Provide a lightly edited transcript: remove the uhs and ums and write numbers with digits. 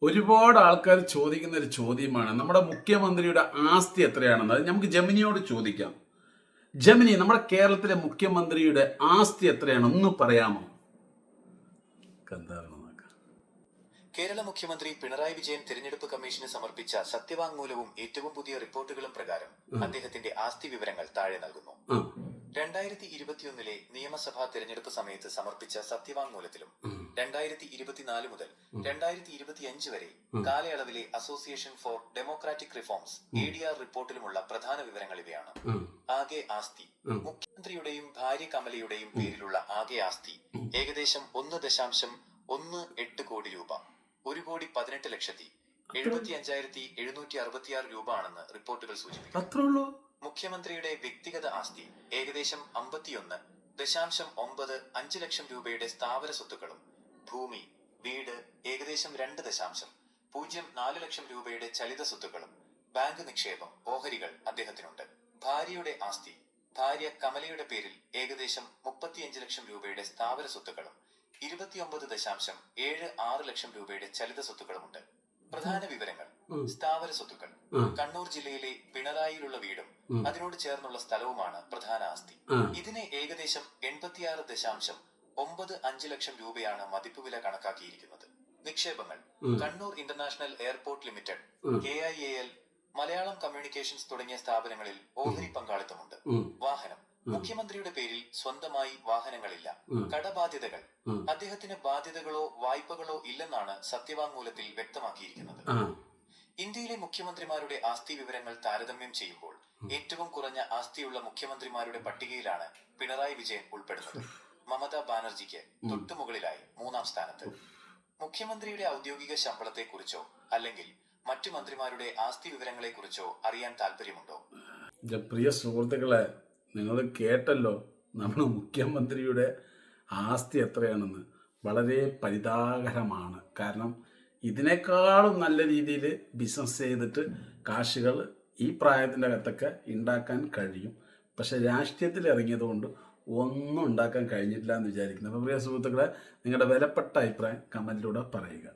ഒരുപാട് ആൾക്കാർ ചോദിക്കുന്ന ഒരു ചോദ്യമാണ് നമ്മുടെ മുഖ്യമന്ത്രിയുടെ ആസ്തി എത്രയാണെന്ന്. അത് നമുക്ക് ജമിനിയോട് ചോദിക്കാം. ജമിനി, നമ്മുടെ കേരളത്തിലെ മുഖ്യമന്ത്രിയുടെ ആസ്തി എത്രയാണ്, ഒന്ന് പറയാമോ? കേരള മുഖ്യമന്ത്രി പിണറായി വിജയൻ തിരഞ്ഞെടുപ്പ് കമ്മീഷന് സമർപ്പിച്ച സത്യവാങ്മൂലവും ഏറ്റവും പുതിയ റിപ്പോർട്ടുകളും പ്രകാരം അദ്ദേഹത്തിന്റെ ആസ്തി വിവരങ്ങൾ താഴെ നൽകുന്നു. 2021 നിയമസഭാ തിരഞ്ഞെടുപ്പ് സമയത്ത് സമർപ്പിച്ച സത്യവാങ്മൂലത്തിലും 2024 മുതൽ 2025 വരെ കാലയളവിലെ association for Democratic reforms ADR റിപ്പോർട്ടിലുമുള്ള പ്രധാന വിവരങ്ങൾ ഇവയാണ്. ആകെ ആസ്തി. മുഖ്യമന്ത്രിയുടെയും ഭാര്യ കമലയുടെയും പേരിലുള്ള ആകെ ആസ്തി ഏകദേശം 1.18 കോടി രൂപ, 1,18,75,766 രൂപ ആണെന്ന് റിപ്പോർട്ടുകൾ സൂചിപ്പിക്കുന്നു. മുഖ്യമന്ത്രിയുടെ വ്യക്തിഗത ആസ്തി ഏകദേശം 51.95 ലക്ഷം രൂപയുടെ സ്ഥാവര സ്വത്തുക്കളും ഭൂമി, വീട് ഏകദേശം 2.04 ലക്ഷം രൂപയുടെ ചലിത സ്വത്തുക്കളും ബാങ്ക് നിക്ഷേപം, ഓഹരികൾ അദ്ദേഹത്തിനുണ്ട്. ഭാര്യയുടെ ആസ്തി. ഭാര്യ കമലയുടെ പേരിൽ ഏകദേശം 35 ലക്ഷം രൂപയുടെ സ്ഥാവര സ്വത്തുക്കളും 29.76 ലക്ഷം രൂപയുടെ ചലിത സ്വത്തുക്കളുമുണ്ട്. പ്രധാന വിവരങ്ങൾ. സ്ഥാവര സ്വത്തുക്കൾ. കണ്ണൂർ ജില്ലയിലെ പിണറായിലുള്ള വീടും അതിനോട് ചേർന്നുള്ള സ്ഥലവുമാണ് പ്രധാന ആസ്തി. ഇതിനെ ഏകദേശം 86.95 ലക്ഷം രൂപയാണ് മതിപ്പുവില കണക്കാക്കിയിരിക്കുന്നത്. നിക്ഷേപങ്ങൾ. Kannur international airport limited, KIAL, Malayalam communications തുടങ്ങിയ സ്ഥാപനങ്ങളിൽ ഓഹരി പങ്കാളിത്തമുണ്ട്. വാഹനം. മുഖ്യമന്ത്രിയുടെ പേരിൽ സ്വന്തമായി വാഹനങ്ങളില്ല. കടബാധ്യതകൾ. അദ്ദേഹത്തിന് ബാധ്യതകളോ വായ്പകളോ ഇല്ലെന്നാണ് സത്യവാങ്മൂലത്തിൽ വ്യക്തമാക്കിയിരിക്കുന്നത്. ഇന്ത്യയിലെ മുഖ്യമന്ത്രിമാരുടെ ആസ്തി വിവരങ്ങൾ താരതമ്യം ചെയ്യുമ്പോൾ ഏറ്റവും കുറഞ്ഞ ആസ്തിയുള്ള മുഖ്യമന്ത്രിമാരുടെ പട്ടികയിലാണ് പിണറായി വിജയൻ ഉൾപ്പെടുന്നത്. മമതാ ബാനർജിക്ക് തൊട്ടുമുകളിലായി 3-ാം സ്ഥാനത്ത്. മുഖ്യമന്ത്രിയുടെ ഔദ്യോഗിക ശമ്പളത്തെക്കുറിച്ചോ അല്ലെങ്കിൽ മറ്റു മന്ത്രിമാരുടെ ആസ്തി വിവരങ്ങളെക്കുറിച്ചോ അറിയാൻ താല്പര്യമുണ്ടോ? പ്രിയ സുഹൃത്തുക്കളെ, നിങ്ങൾ കേട്ടല്ലോ നമ്മുടെ മുഖ്യമന്ത്രിയുടെ ആസ്തി എത്രയാണെന്ന്. വളരെ പരിതാപകരമാണ്. കാരണം ഇതിനേക്കാളും നല്ല രീതിയിൽ ബിസിനസ് ചെയ്തിട്ട് കാശുകൾ ഈ പ്രായത്തിൻ്റെ അകത്തൊക്കെ ഉണ്ടാക്കാൻ കഴിയും. പക്ഷെ രാഷ്ട്രീയത്തിൽ ഇറങ്ങിയതുകൊണ്ട് ഒന്നും ഉണ്ടാക്കാൻ കഴിഞ്ഞിട്ടില്ല എന്ന് വിചാരിക്കുന്നു. അപ്പോൾ പ്രിയ സുഹൃത്തുക്കളെ, നിങ്ങളുടെ വിലപ്പെട്ട അഭിപ്രായം കമൻറ്റിലൂടെ പറയുക.